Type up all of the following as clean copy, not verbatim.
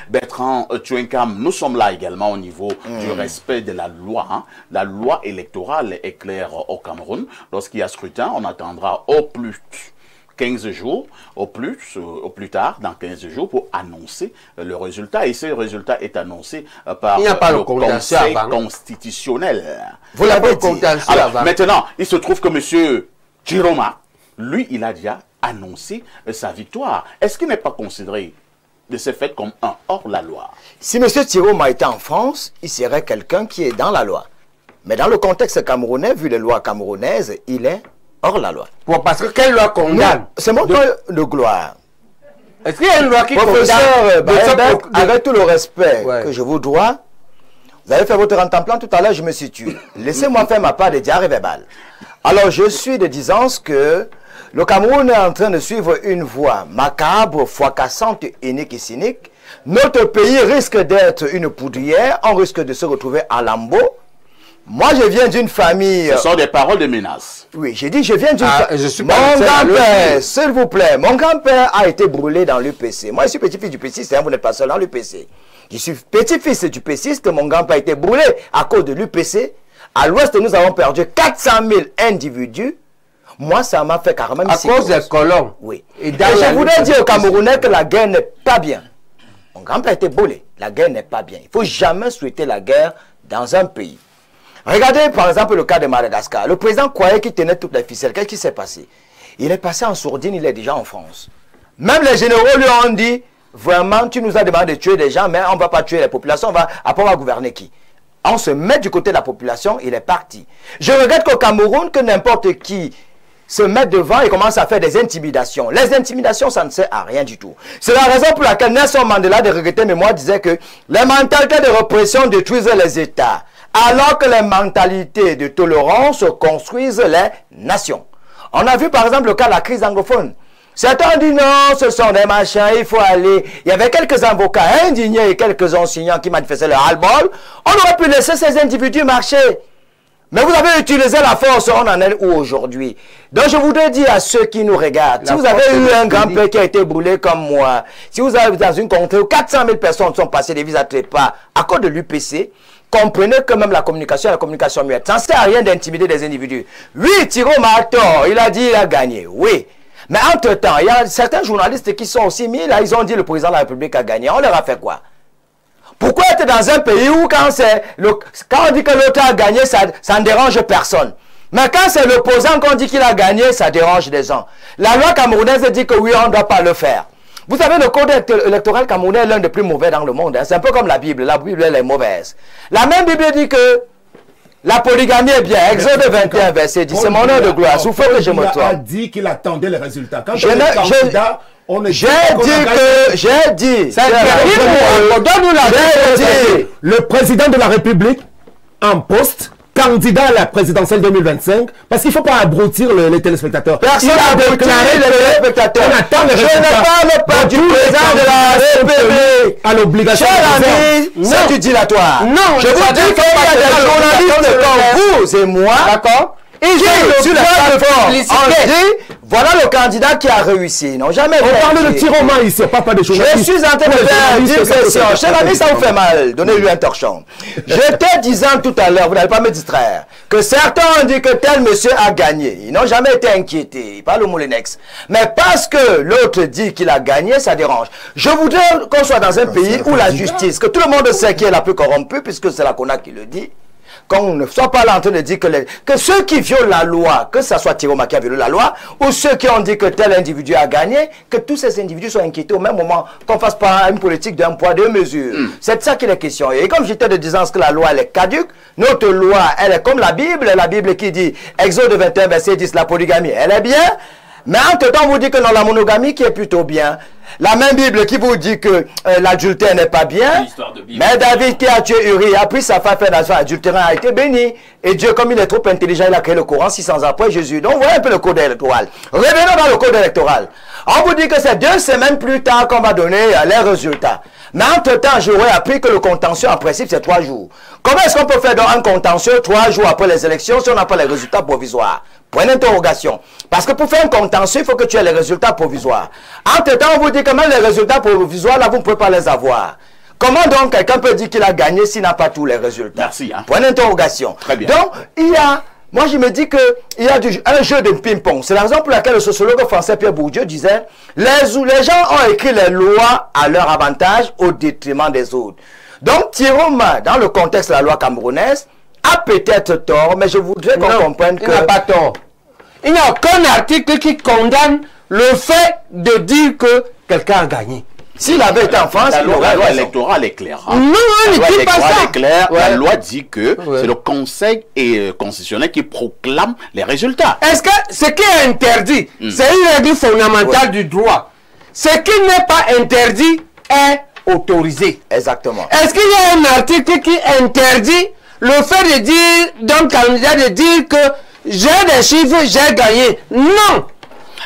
Bertrand Tchouenkam, nous sommes là également au niveau du respect de la loi. Hein. La loi électorale est claire au Cameroun. Lorsqu'il y a scrutin, on attendra au plus 15 jours, au plus tard, dans 15 jours, pour annoncer le résultat. Et ce résultat est annoncé par le Conseil constitutionnel. Vous l'avez dit. Alors, maintenant, il se trouve que M. Chiroma, lui, il a déjà annoncé sa victoire. Est-ce qu'il n'est pas considéré de ce fait comme un hors-la-loi? Si M. Chiroma était en France, il serait quelqu'un qui est dans la loi. Mais dans le contexte camerounais, vu les lois camerounaises, il est hors la loi. Bon, parce que quelle loi condamne? C'est mon point de gloire. Est-ce qu'il y a une loi qui Professeur Baebek, avec tout le respect que je vous dois, vous avez fait votre rentemplant tout à l'heure, je me situe. Laissez-moi faire ma part de diarrhée verbale. Alors, je suis de disance que le Cameroun est en train de suivre une voie macabre, fracassante, inique et cynique. Notre pays risque d'être une poudrière, on risque de se retrouver à lambeau. Moi, je viens d'une famille... Ce sont des paroles de menace. Oui, j'ai dit, je viens d'une famille... Mon grand-père, s'il vous plaît, mon grand-père a été brûlé dans l'UPC. Moi, je suis petit-fils du PCiste, hein, vous n'êtes pas seul dans l'UPC. Je suis petit-fils du PCiste, mon grand-père a été brûlé à cause de l'UPC. À l'ouest, nous avons perdu 400 000 individus. Moi, ça m'a fait carrément... À cause des colons. Oui. Et je voudrais dire aux Camerounais que la guerre n'est pas bien. Mon grand-père a été brûlé. La guerre n'est pas bien. Il ne faut jamais souhaiter la guerre dans un pays. Regardez par exemple le cas de Madagascar. Le président croyait qu'il tenait toutes les ficelles. Qu'est-ce qui s'est passé? Il est passé en sourdine, il est déjà en France. Même les généraux lui ont dit, vraiment, tu nous as demandé de tuer des gens, mais on ne va pas tuer les populations, après on va gouverner qui? On se met du côté de la population, il est parti. Je regrette qu'au Cameroun, que n'importe qui se mette devant et commence à faire des intimidations. Les intimidations, ça ne sert à rien du tout. C'est la raison pour laquelle Nelson Mandela, de regretter mémoire, disait que les mentalités de répression détruisent les États, alors que les mentalités de tolérance construisent les nations. On a vu par exemple le cas de la crise anglophone. Certains ont dit non, ce sont des machins, il faut aller. Il y avait quelques avocats indignés et quelques enseignants qui manifestaient leur ras-le-bol. On aurait pu laisser ces individus marcher. Mais vous avez utilisé la force, on en est où aujourd'hui? Donc je voudrais dire à ceux qui nous regardent, si vous avez eu un grand-père qui a été brûlé comme moi, si vous avez dans une contrée où 400 000 personnes sont passées des visas trépas à cause de l'UPC, comprenez que même la communication muette, ça ne sert à rien d'intimider des individus. Oui, Chiroma a tort, il a dit il a gagné, oui. Mais entre-temps, il y a certains journalistes qui sont aussi mis là, ils ont dit le président de la République a gagné, on leur a fait quoi? Pourquoi être dans un pays où quand on dit que l'autre a gagné, ça ne dérange personne? Mais quand c'est l'opposant qu'on dit qu'il a gagné, ça dérange des gens. La loi camerounaise dit que oui, on ne doit pas le faire. Vous savez, le code électoral camerounais est l'un des plus mauvais dans le monde. Hein. C'est un peu comme la Bible. La Bible, elle est mauvaise. La même Bible dit que la polygamie est bien. Exode 21, verset 10. C'est mon heure de gloire. Souffle que je me trompe. Il a dit qu'il attendait les résultats. Quand j'ai dit, le président de la République en poste, candidat à la présidentielle 2025, parce qu'il ne faut pas abrutir les téléspectateurs. Personne n'a déclaré les téléspectateurs. On attend les résultats. Je ne parle pas du président de la République. À l'obligation. Cher ami, c'est du dilatoire. Non, je vous dis qu'il y a des journalistes comme vous et moi. D'accord. Et sur la plateforme, on dit, voilà le candidat qui a réussi. Ils n'ont jamais on parle de Chiroma ici, pas de journalistes. Je suis en train de faire une question. Cher ami, ça vous fait mal. Donnez-lui un torchon. J'étais disant tout à l'heure, vous n'allez pas me distraire, que certains ont dit que tel monsieur a gagné. Ils n'ont jamais été inquiétés. Ils parlent au Moulinex. Mais parce que l'autre dit qu'il a gagné, ça dérange. Je voudrais qu'on soit dans un pays où la justice, que tout le monde sait qui est la plus corrompue, puisque c'est la CONAC qui le dit, qu'on ne soit pas là en train de dire que ceux qui violent la loi, que ce soit Chiroma qui a violé la loi, ou ceux qui ont dit que tel individu a gagné, que tous ces individus soient inquiétés au même moment, qu'on ne fasse pas une politique d'un poids, deux mesures. C'est de ça qu'il est question. Et comme j'étais de disant que la loi, elle est caduque, notre loi, elle est comme la Bible qui dit, Exode 21, verset 10, la polygamie, elle est bien. Mais entre-temps, on vous dit que non, la monogamie qui est plutôt bien. La même Bible qui vous dit que l'adultère n'est pas bien. Mais David qui a tué Uri a pris sa femme, fait l'adultère, a été béni. Et Dieu, comme il est trop intelligent, il a créé le Coran 600 ans après Jésus. Donc, voyez un peu le code électoral. Revenons dans le code électoral. On vous dit que c'est 2 semaines plus tard qu'on va donner les résultats. Mais entre-temps, j'aurais appris que le contentieux, en principe, c'est 3 jours. Comment est-ce qu'on peut faire donc un contentieux 3 jours après les élections si on n'a pas les résultats provisoires? Point d'interrogation. Parce que pour faire un contentieux, il faut que tu aies les résultats provisoires. Entre-temps, on vous dit dire que même les résultats provisoires, là, vous ne pouvez pas les avoir. Comment donc quelqu'un peut dire qu'il a gagné s'il n'a pas tous les résultats? Merci. Hein. Point d'interrogation. Très bien. Donc, il y a... Moi, je me dis qu'il y a un jeu de ping-pong. C'est la raison pour laquelle le sociologue français Pierre Bourdieu disait les gens ont écrit les lois à leur avantage au détriment des autres. Donc, Thieroma, dans le contexte de la loi camerounaise, a peut-être tort, mais je voudrais qu'on comprenne que... Il n'a pas tort. Il n'y a aucun article qui condamne le fait de dire que quelqu'un a gagné. S'il avait été en France, la loi électorale est claire. Hein. Non, la loi ne dit pas ça. électorale est claire. Ouais. La loi dit que c'est le Conseil constitutionnel qui proclame les résultats. Est-ce que ce qui est interdit, c'est une règle fondamentale du droit. Ce qui n'est pas interdit est autorisé. Exactement. Est-ce qu'il y a un article qui interdit le fait de dire, d'un candidat de dire que j'ai des chiffres, j'ai gagné? Non.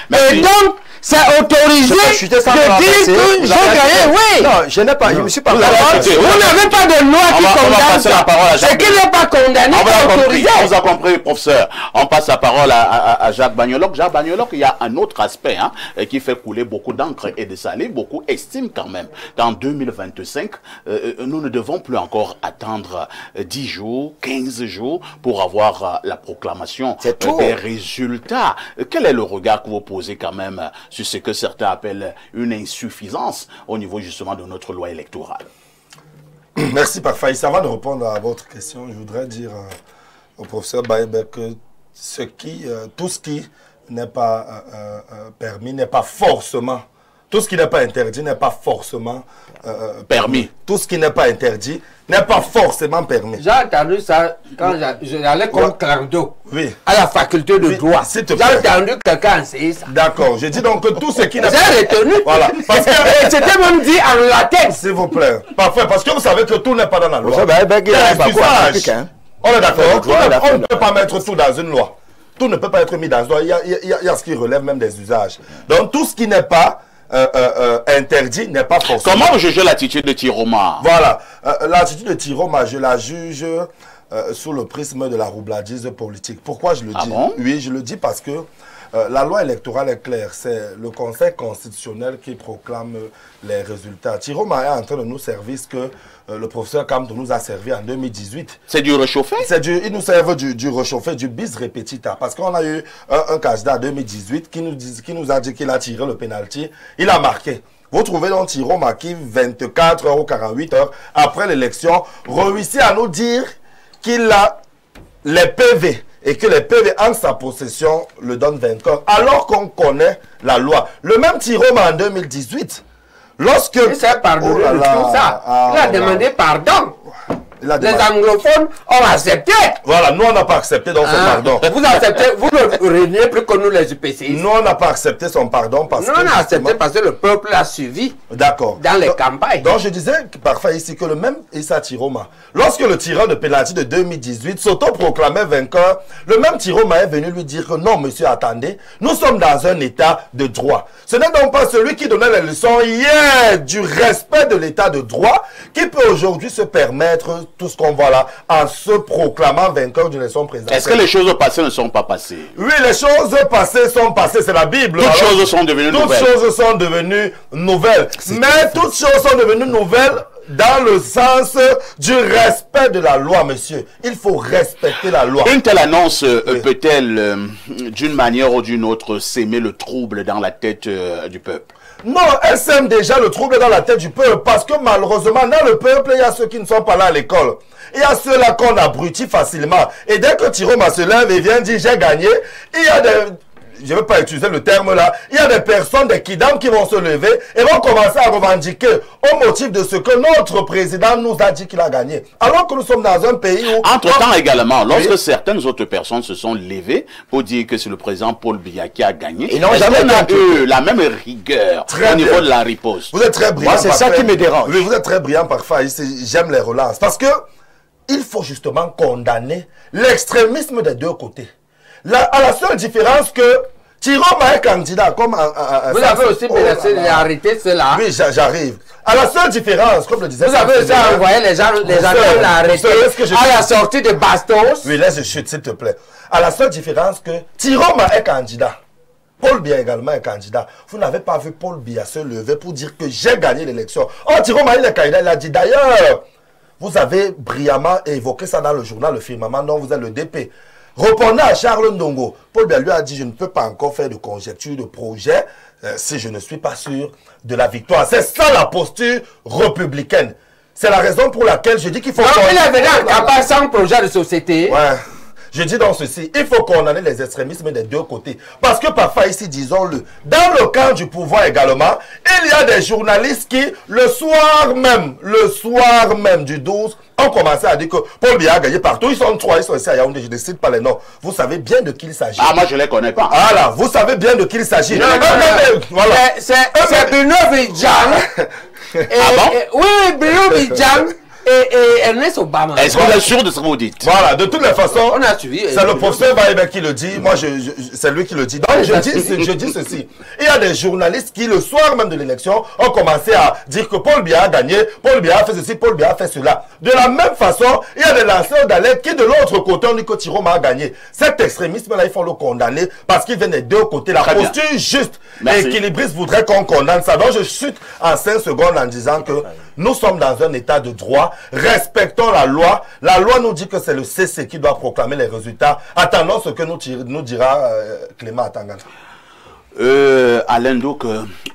Merci. Et donc, c'est autorisé de dire que j'ai gagné, oui. Non, je n'ai pas, je me suis pas... Vous n'avez pas de loi qui condamne ça. Ce qui n'est pas condamné est autorisé. On vous a compris, professeur. On passe la parole à Jacques Bagnoloc. Jacques Bagnoloc, il y a un autre aspect hein, qui fait couler beaucoup d'encre et de salive. Beaucoup estiment quand même qu'en 2025, nous ne devons plus encore attendre 10 jours, 15 jours pour avoir la proclamation des résultats. Quel est le regard que vous posez quand même sur ce que certains appellent une insuffisance au niveau justement de notre loi électorale? Merci Parfaïs. Avant de répondre à votre question, je voudrais dire au professeur Baïbek que tout ce qui n'est pas permis n'est pas forcément, tout ce qui n'est pas interdit n'est pas forcément permis. Tout ce qui n'est pas interdit n'est pas forcément permis. J'ai entendu ça quand j'allais comme Clando à la faculté de droit. J'ai entendu quelqu'un enseigner ça. D'accord. Je dis donc que tout ce qui n'est pas... J'ai retenu. Voilà. Parce que c'était même dit en latin. S'il vous plaît. Parfait. Parce que vous savez que tout n'est pas dans la loi. On est d'accord. On ne peut pas mettre tout dans une loi. Tout ne peut pas être mis dans une loi. Il y a ce qui relève même des usages. Donc tout ce qui n'est pas interdit n'est pas forcément... Comment vous jugez l'attitude de Thieroma? Voilà. L'attitude de Thieroma, je la juge sous le prisme de la roublardise politique. Pourquoi je le dis? Bon? Oui, je le dis parce que la loi électorale est claire. C'est le Conseil constitutionnel qui proclame les résultats. Thieroma est en train de nous servir ce que le professeur Kamto nous a servi en 2018. C'est du réchauffé? Il nous servent du réchauffé, du bis repetita. Parce qu'on a eu un candidat en 2018 qui nous a dit qu'il a tiré le pénalty. Il a marqué. Vous trouvez donc Thieroma qui, 24 heures ou 48 heures après l'élection, réussit à nous dire qu'il a les PV et que les PV en sa possession le donnent vainqueur, alors qu'on connaît la loi. Le même Thieroma en 2018, lorsque... Il s'est pardonné de tout ça. Il a demandé pardon. Les anglophones ont accepté. Voilà, nous on n'a pas accepté donc son pardon. Vous acceptez, vous ne régnez plus que nous les UPCI. Nous on n'a pas accepté son pardon parce que... Nous on a accepté parce que le peuple l'a suivi. D'accord. Dans les campagnes. Donc je disais parfois ici que le même Issa Thieroma, lorsque le tireur de pénalty de 2018 s'auto-proclamait vainqueur, le même Thieroma est venu lui dire que non monsieur, attendez, nous sommes dans un état de droit. Ce n'est donc pas celui qui donnait les leçons hier du respect de l'état de droit qui peut aujourd'hui se permettre tout ce qu'on voit là en se proclamant vainqueur d'une élection présidentielle. Est-ce que les choses passées ne sont pas passées? Oui, les choses passées sont passées, c'est la Bible. Toutes choses sont devenues nouvelles. Toutes choses sont devenues nouvelles. Mais toutes choses sont devenues nouvelles dans le sens du respect de la loi, monsieur. Il faut respecter la loi. Une telle annonce peut-elle, d'une manière ou d'une autre, s'aimer le trouble dans la tête du peuple? Non, elle sème déjà le trouble dans la tête du peuple parce que malheureusement, dans le peuple, il y a ceux qui ne sont pas là à l'école. Il y a ceux-là qu'on abrutit facilement. Et dès que Thieroma se lève et vient dire « j'ai gagné », il y a des... Je ne veux pas utiliser le terme là. Il y a des personnes, des kidams qui vont se lever et vont commencer à revendiquer au motif de ce que notre président nous a dit qu'il a gagné. Alors que nous sommes dans un pays où... Entre-temps également, lorsque certaines autres personnes se sont levées pour dire que c'est le président Paul Biya qui a gagné, ils n'ont jamais eu la même rigueur au niveau de la riposte. Vous êtes très brillant. C'est ça qui me dérange. Oui, vous êtes très brillant parfois. J'aime les relances. Parce que il faut justement condamner l'extrémisme des deux côtés. À la seule différence que Thieroma est candidat comme vous avez aussi menacé d'arrêter cela. Oui, j'arrive. À la seule différence, comme le disait... Vous avez aussi envoyé les gens l'arrêter à la sortie de Bastos. Oui, laisse je chute, s'il te plaît. À la seule différence que Thieroma est candidat. Paul Biya également est candidat. Vous n'avez pas vu Paul Biya se lever pour dire que j'ai gagné l'élection. Oh, Thierry Maïl est candidat, il a dit d'ailleurs, vous avez brillamment évoqué ça dans le journal Le Firmament, dont vous êtes le DP. Répondant à Charles Ndongo, Paul Biya lui a dit, je ne peux pas encore faire de conjecture, de projet, si je ne suis pas sûr de la victoire. C'est ça la posture républicaine. C'est la raison pour laquelle je dis qu'il faut... Il est venu en campagne sans projet de société. Ouais. Je dis dans ceci, il faut condamner les extrémismes des deux côtés. Parce que parfois ici, disons-le, dans le camp du pouvoir également, il y a des journalistes qui, le soir même du 12, ont commencé à dire que Paul Biya a gagné partout. Ils sont 3, ils sont ici à Yaoundé, je ne cite pas les noms. Vous savez bien de qui il s'agit. Ah, moi je ne les connais pas. Voilà, vous savez bien de qui il s'agit. Voilà. C'est Bruno Bidjan. Oui, Bruno Bidjan. Et Ernest Obama. Est-ce qu'on est sûr de ce que vous dites? Voilà, de toutes les façons, on a suivi. C'est le professeur Baïbek qui le dit. Moi, c'est lui qui le dit. Donc, je dis ceci. Il y a des journalistes qui, le soir même de l'élection, ont commencé à dire que Paul Biya a gagné, Paul Biya a fait ceci, Paul Biya a fait cela. De la même façon, il y a des lanceurs d'alerte qui, de l'autre côté, ont dit que Tiroma a gagné. Cet extrémisme-là, il faut le condamner parce qu'il vient des deux côtés. La posture juste et équilibriste voudrait qu'on condamne ça. Donc, je chute en 5 secondes en disant que nous sommes dans un état de droit. Respectons la loi. La loi nous dit que c'est le CC qui doit proclamer les résultats. Attendons ce que nous dira Clément Atangana. Alain Douk,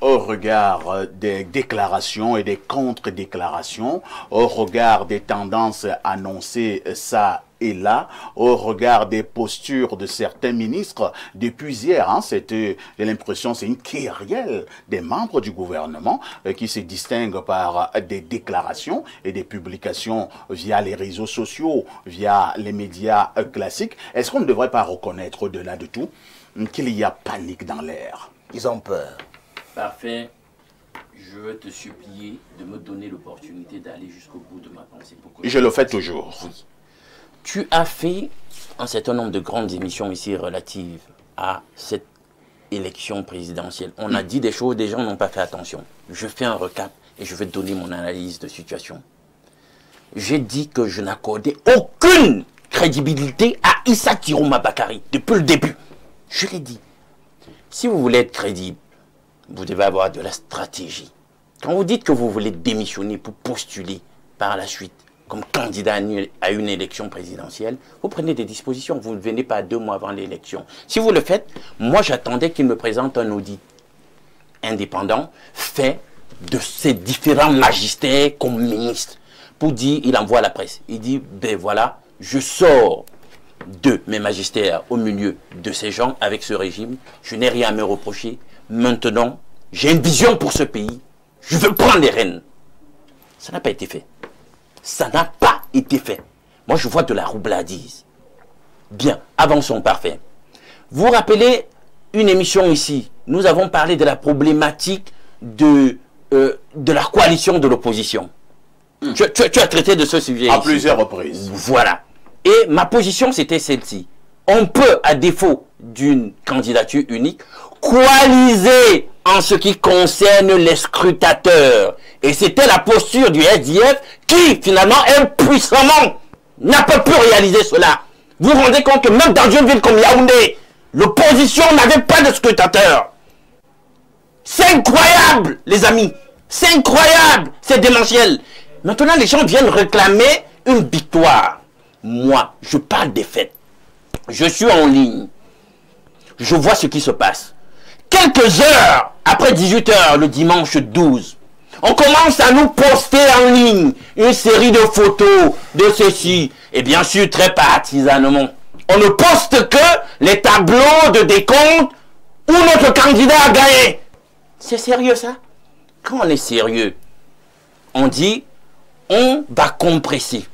au regard des déclarations et des contre-déclarations, au regard des tendances annoncées ça et là, au regard des postures de certains ministres, depuis hier, hein, j'ai l'impression c'est une kyrielle des membres du gouvernement qui se distinguent par des déclarations et des publications via les réseaux sociaux, via les médias classiques. Est-ce qu'on ne devrait pas reconnaître au-delà de tout qu'il y a panique dans l'air? Ils ont peur. Parfait. Je veux te supplier de me donner l'opportunité d'aller jusqu'au bout de ma pensée. Je le fais toujours. Oui. Tu as fait un certain nombre de grandes émissions ici relatives à cette élection présidentielle. On a dit des choses, des gens n'ont pas fait attention. Je fais un recap et je vais te donner mon analyse de situation. J'ai dit que je n'accordais aucune crédibilité à Issa Tiroma Bakari depuis le début. Je l'ai dit. Si vous voulez être crédible, vous devez avoir de la stratégie. Quand vous dites que vous voulez démissionner pour postuler par la suite comme candidat à une élection présidentielle, vous prenez des dispositions. Vous ne venez pas 2 mois avant l'élection. Si vous le faites, moi j'attendais qu'il me présente un audit indépendant fait de ses différents magistères comme ministre. Pour dire, il envoie à la presse. Il dit, ben voilà, je sors de mes magistères au milieu de ces gens avec ce régime. Je n'ai rien à me reprocher. Maintenant, j'ai une vision pour ce pays. Je veux prendre les rênes. Ça n'a pas été fait. Ça n'a pas été fait. Moi, je vois de la roubladise. Bien, avançons, parfait. Vous rappelez une émission ici. Nous avons parlé de la problématique de la coalition de l'opposition. Tu as traité de ce sujet à ici. Plusieurs reprises. Voilà. Et ma position, c'était celle-ci. On peut, à défaut d'une candidature unique, coaliser en ce qui concerne les scrutateurs. Et c'était la posture du SDF qui, finalement, impuissamment, n'a pas pu réaliser cela. Vous vous rendez compte que même dans une ville comme Yaoundé, l'opposition n'avait pas de scrutateurs. C'est incroyable, les amis. C'est incroyable, c'est démentiel. Maintenant, les gens viennent réclamer une victoire. Moi, je parle des faits. Je suis en ligne. Je vois ce qui se passe. Quelques heures après 18 h le dimanche 12, on commence à nous poster en ligne une série de photos de ceci. Et bien sûr, très partisanement. On ne poste que les tableaux de décompte où notre candidat a gagné. C'est sérieux ça? Quand on est sérieux, on dit on va compresser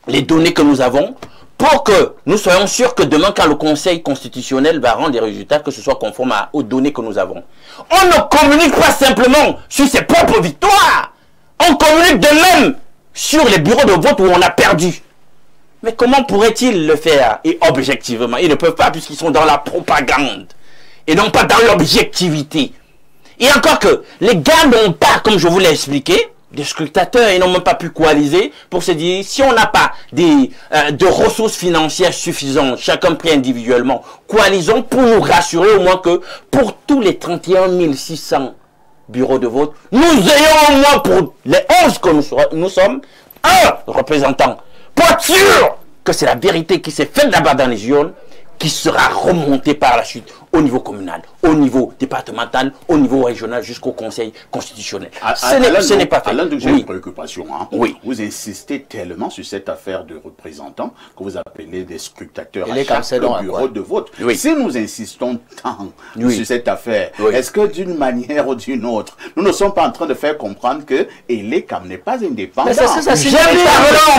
les données que nous avons pour que nous soyons sûrs que demain, quand le Conseil constitutionnel va rendre des résultats, que ce soit conforme aux données que nous avons. On ne communique pas simplement sur ses propres victoires. On communique de même sur les bureaux de vote où on a perdu. Mais comment pourraient-ils le faire? Et objectivement, ils ne peuvent pas puisqu'ils sont dans la propagande et non pas dans l'objectivité. Et encore que les gars n'ont pas, comme je vous l'ai expliqué, des scrutateurs. Ils n'ont même pas pu coaliser pour se dire, si on n'a pas de ressources financières suffisantes, chacun pris individuellement, coalisons pour nous rassurer au moins que pour tous les 31 600 bureaux de vote, nous ayons au moins pour les 11 que nous sommes, un représentant. Pour être sûr que c'est la vérité qui s'est faite là-bas dans les urnes, qui sera remontée par la suite au niveau communal, au niveau départemental, au niveau régional, jusqu'au Conseil constitutionnel. Ce n'est pas fait. Alain, j'ai une préoccupation. Hein. Oui. Vous insistez tellement sur cette affaire de représentants que vous appelez des scrutateurs Et à chaque bureau de vote. Oui. Si nous insistons tant sur cette affaire, est-ce que d'une manière ou d'une autre, nous ne sommes pas en train de faire comprendre que l'ECAM n'est pas indépendant? Mais c'est ce que ça signifie.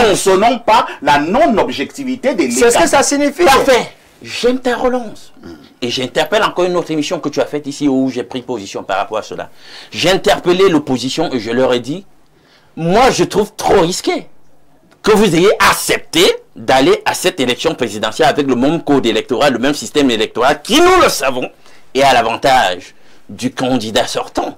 Nous ne sonnons pas la non-objectivité de l'ECAM. C'est ce que ça signifie. Parfait. J'aime ta relance. Et j'interpelle encore une autre émission que tu as faite ici où j'ai pris position par rapport à cela. J'ai interpellé l'opposition et je leur ai dit, moi je trouve trop risqué que vous ayez accepté d'aller à cette élection présidentielle avec le même code électoral, le même système électoral qui, nous le savons, est à l'avantage du candidat sortant.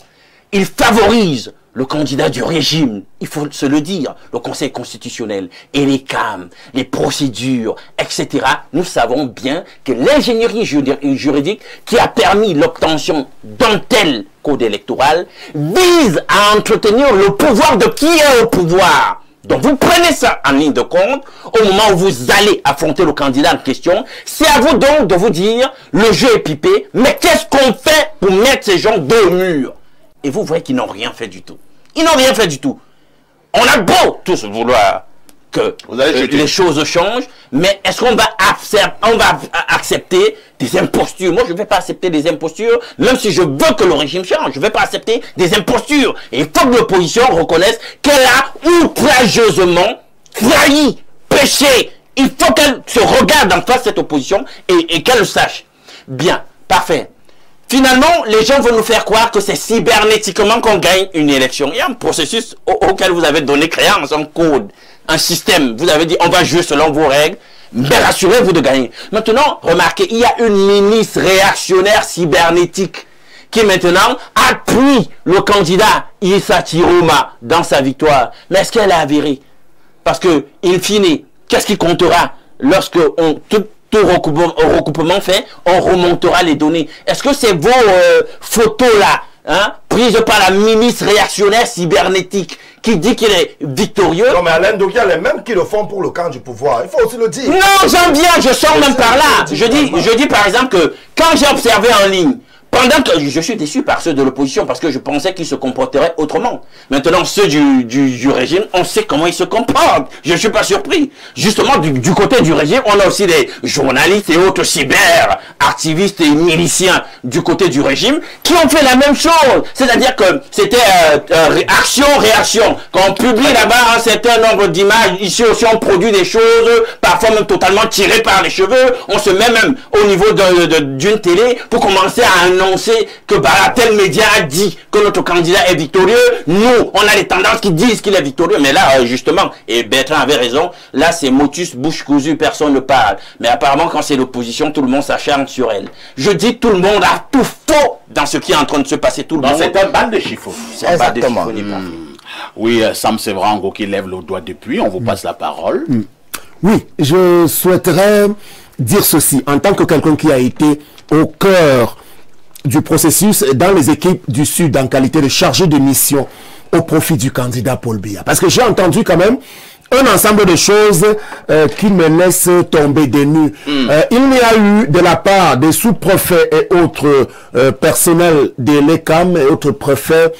Il favorise le candidat du régime, il faut se le dire, le Conseil constitutionnel et les CAM, les procédures, etc. Nous savons bien que l'ingénierie juridique qui a permis l'obtention d'un tel code électoral vise à entretenir le pouvoir de qui est au pouvoir. Donc vous prenez ça en ligne de compte au moment où vous allez affronter le candidat en question. C'est à vous donc de vous dire, le jeu est pipé, mais qu'est-ce qu'on fait pour mettre ces gens dos au mur? Et vous voyez qu'ils n'ont rien fait du tout. Ils n'ont rien fait du tout. On a beau tous vouloir que les choses changent, mais est-ce qu'on va accepter des impostures? Moi, je ne vais pas accepter des impostures, même si je veux que le régime change. Je ne vais pas accepter des impostures. Et il faut que l'opposition reconnaisse qu'elle a outrageusement trahi, péché. Il faut qu'elle se regarde en face, cette opposition, et qu'elle le sache. Bien, parfait. Finalement, les gens vont nous faire croire que c'est cybernétiquement qu'on gagne une élection. Il y a un processus auquel vous avez donné créance, un code, un système. Vous avez dit, on va jouer selon vos règles, mais rassurez-vous de gagner. Maintenant, remarquez, il y a une ministre réactionnaire cybernétique qui maintenant appuie le candidat Issa Tiroma dans sa victoire. Mais est-ce qu'elle est avérée? Parce que, in fine, qu'est-ce qui comptera lorsque tout recoupement fait, on remontera les données. Est-ce que c'est vos photos-là, hein, prises par la ministre réactionnaire cybernétique, qui dit qu'il est victorieux? Non, mais Alain, donc il y a les mêmes qui le font pour le camp du pouvoir. Il faut aussi le dire. Non, j'en viens, je sors même par là. Je dis par exemple que quand j'ai observé en ligne, pendant que je suis déçu par ceux de l'opposition parce que je pensais qu'ils se comporteraient autrement. Maintenant, ceux du régime, on sait comment ils se comportent. Je ne suis pas surpris. Justement, du côté du régime, on a aussi des journalistes et autres cyber-activistes et miliciens du côté du régime qui ont fait la même chose. C'est-à-dire que c'était action-réaction. Quand on publie là-bas un certain nombre d'images, ici aussi on produit des choses, parfois même totalement tirées par les cheveux. On se met même au niveau d'une télé pour commencer à annoncer que tel média a dit que notre candidat est victorieux. Nous, on a les tendances qui disent qu'il est victorieux. Mais là, justement, et Bertrand avait raison, là c'est motus, bouche cousue, personne ne parle. Mais apparemment, quand c'est l'opposition, tout le monde s'acharne sur elle. Je dis tout le monde a tout faux dans ce qui est en train de se passer. Tout le monde. C'est un bal de chiffres. C'est un bal de chiffres. Oui, Sam Sevrango qui lève le doigt depuis. On vous passe la parole. Oui, je souhaiterais dire ceci. En tant que quelqu'un qui a été au cœur du processus dans les équipes du Sud en qualité de chargé de mission au profit du candidat Paul Biya. Parce que j'ai entendu quand même un ensemble de choses qui me laissent tomber des nues. Il n'y a eu de la part des sous-préfets et autres personnels de l'ECAM et autres préfets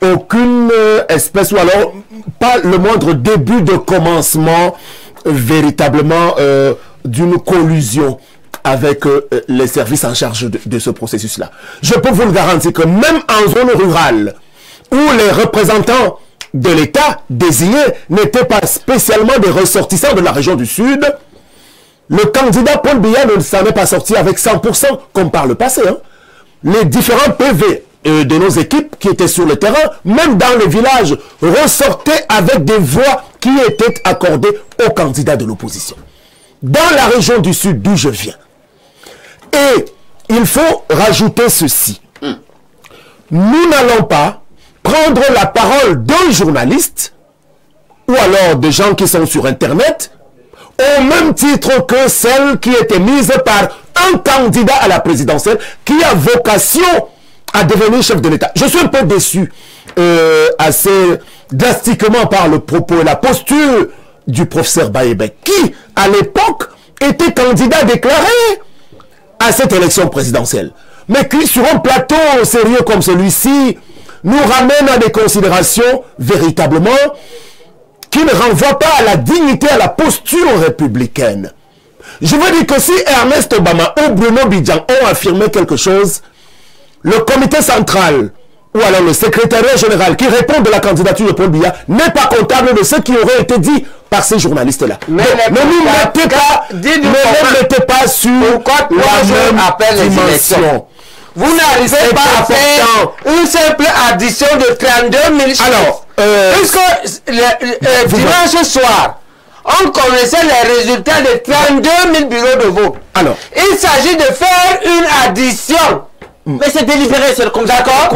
aucune espèce ou alors pas le moindre début de commencement véritablement d'une collusion avec les services en charge de ce processus-là. Je peux vous le garantir que même en zone rurale, où les représentants de l'État désignés n'étaient pas spécialement des ressortissants de la région du Sud, le candidat Paul Biya ne s'en est pas sorti avec 100% comme par le passé. Hein. Les différents PV de nos équipes qui étaient sur le terrain, même dans les villages, ressortaient avec des voix qui étaient accordées aux candidats de l'opposition. Dans la région du Sud d'où je viens, et il faut rajouter ceci. Nous n'allons pas prendre la parole d'un journaliste ou alors des gens qui sont sur Internet au même titre que celle qui était mise par un candidat à la présidentielle qui a vocation à devenir chef de l'État. Je suis un peu déçu assez drastiquement par le propos et la posture du professeur Baïbek qui, à l'époque, était candidat déclaré à cette élection présidentielle. Mais qui, sur un plateau sérieux comme celui-ci, nous ramène à des considérations véritablement qui ne renvoient pas à la dignité, à la posture républicaine. Je veux dire que si Ernest Obama ou Bruno Bidjan ont affirmé quelque chose, le comité central ou alors le secrétariat général qui répond de la candidature de Paul Biya n'est pas comptable de ce qui aurait été dit par ces journalistes-là. Mais ne nous mettez pas sur la même dimension. Vous n'arrivez pas à faire une simple addition de 32 000 chiffres. Alors, puisque dimanche soir, on connaissait les résultats de 32 000 bureaux de vote. Alors, il s'agit de faire une addition. Mais c'est délibéré, c'est comme ça. D'accord.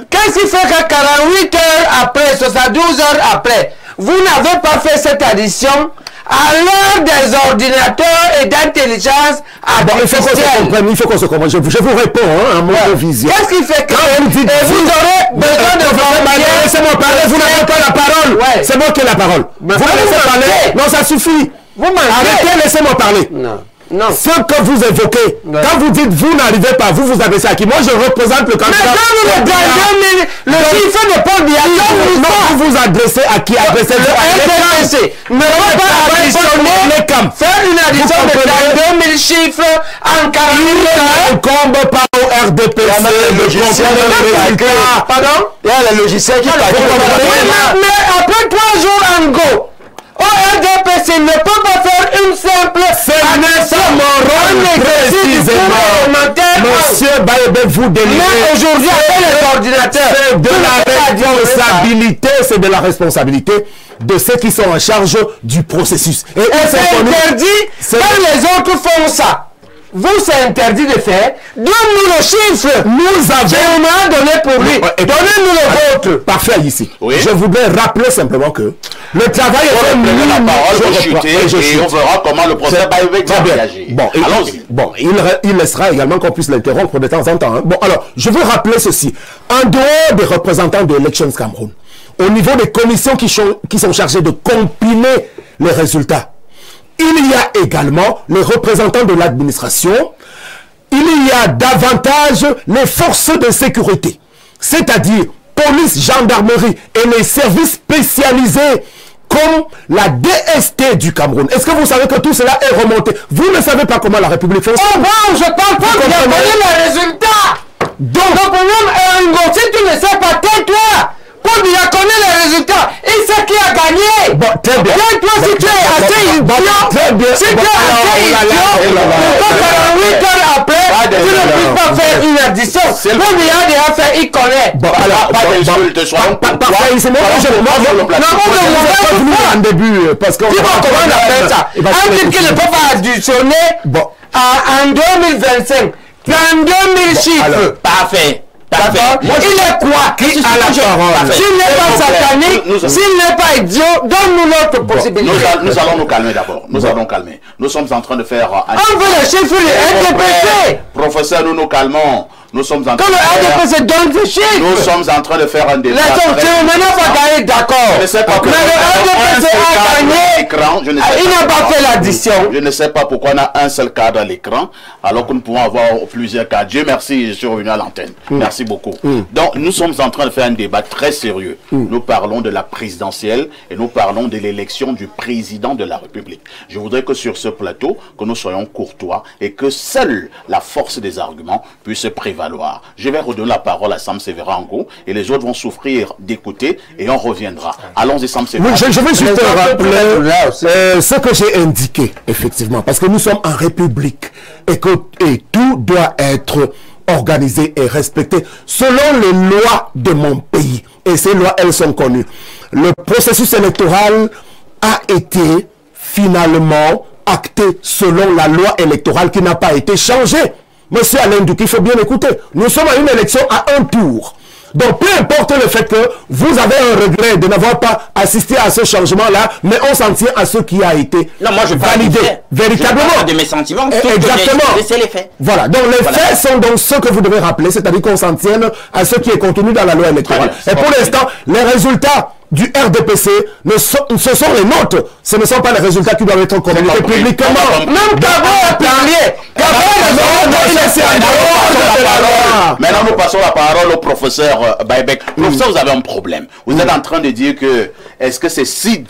Qu'est-ce qui fait que 48 heures après, 72 heures après, vous n'avez pas fait cette addition à l'heure des ordinateurs et d'intelligence artificielle? Il faut qu'on se comprenne. Je vous réponds, hein, à mon vision. Qu'est-ce qui fait que vous aurez besoin de laissez-moi parler, vous n'avez pas la parole. Ouais. C'est moi qui ai la parole. Vous me laissez parler. Non, ça suffit. Arrêtez, laissez-moi parler. Non. Non. Ce que vous évoquez, quand vous dites vous n'arrivez pas, vous vous adressez à qui? Moi je représente le candidat. Mais le chiffre de Paul Biya, vous vous adressez à qui? Adressez-le à RDPC. Ne pas additionner, faire une addition de 32 000 chiffres en 40 heures. Il incombe pas au RDPC de comprendre le résultat. Pardon? Il y a le logiciel qui mais après 3 jours en go, au RDPC ne peut pas faire une simple addition. Monsieur Baïbek, vous délivrez. Mais aujourd'hui, avec les ordinateurs, c'est de la responsabilité, c'est de la responsabilité de ceux qui sont en charge du processus. Et c'est interdit quand les autres font ça. Vous, c'est interdit de faire. Donne-nous le chiffre. Nous avons donné pour lui. Donnez-nous le vôtre. Parfait ici. Oui. Je voudrais rappeler simplement que le travail est fait. La parole va chuter et on verra comment le procès va réagir. Bon, il laissera également qu'on puisse l'interrompre de temps en temps. Hein. Bon, alors, je veux rappeler ceci. En dehors des représentants de Elections Cameroun, au niveau des commissions qui sont chargées de compiler les résultats, il y a également les représentants de l'administration, il y a davantage les forces de sécurité, c'est-à-dire police, gendarmerie et les services spécialisés comme la DST du Cameroun. Est-ce que vous savez que tout cela est remonté? Vous ne savez pas comment la République fonctionne. Oh bon, je parle pas de les résultats. Donc, le problème est si tu ne sais pas, tais-toi. Paul Biya connaît les résultats. Il sait qui a gagné. Bon, très bien. Toi, si tu es assez idiot, si tu es assez idiot, 48 heures après, tu ne peux pas faire une addition. Paul Biya a déjà fait, il connaît. Bon, alors, pas d'insulte, soyons parfait. C'est moi je en début, parce que... Comment on appelle ça? Un type qui ne peut pas additionner en 2025. 32 000 chiffres. Parfait. Il est quoi? Qui a la parole? S'il n'est pas satanique, s'il n'est pas idiot, donne-nous notre possibilité. Nous allons nous calmer d'abord. Nous allons calmer. Nous sommes en train de faire... On veut les chiffres RDPC. Professeur, nous nous calmons. Nous sommes en train de faire... donne des chiffres. Nous sommes en train de faire un débat. Maintenant, pas gagner, d'accord. Je ne sais pas pourquoi RDPC a gagné. Il n'a pas fait l'addition. Je ne sais pas pourquoi on a un seul cadre à l'écran, alors que nous pouvons avoir plusieurs cadres. Dieu merci, je suis revenu à l'antenne. Merci beaucoup. Donc, nous sommes en train de faire un débat très sérieux. Nous parlons de la présidentielle et nous parlons de l'élection du président de la République. Je voudrais que sur ce plateau, que nous soyons courtois et que seule la force des arguments puisse prévaloir. Je vais redonner la parole à Sam Sévérin Ngo et les autres vont souffrir d'écouter et on reviendra. Allons-y, Sam Sévérin. Oui, je vais juste rappeler ce que j'ai indiqué, effectivement, parce que nous sommes en République et tout doit être organisé et respecté selon les lois de mon pays. Et ces lois, elles sont connues. Le processus électoral a été finalement acté selon la loi électorale qui n'a pas été changée. Monsieur Alain Duc, il faut bien écouter. Nous sommes à une élection à un tour. Donc, peu importe le fait que vous avez un regret de n'avoir pas assisté à ce changement-là, mais on s'en tient à ce qui a été validé. Véritablement. Je parle de mes sentiments. Exactement. C'est les faits. Voilà. Donc, les faits sont donc ce que vous devez rappeler, c'est-à-dire qu'on s'en tienne à ce qui est contenu dans la loi électorale. Et pour l'instant, les résultats du RDPC, ce sont les nôtres. Ce ne sont pas les résultats qui doivent être communiqués publiquement. Même Cabo a parlé. Maintenant, nous passons la parole au professeur Baïbek. Professeur, vous avez un problème. Vous êtes en train de dire que, est-ce que c'est si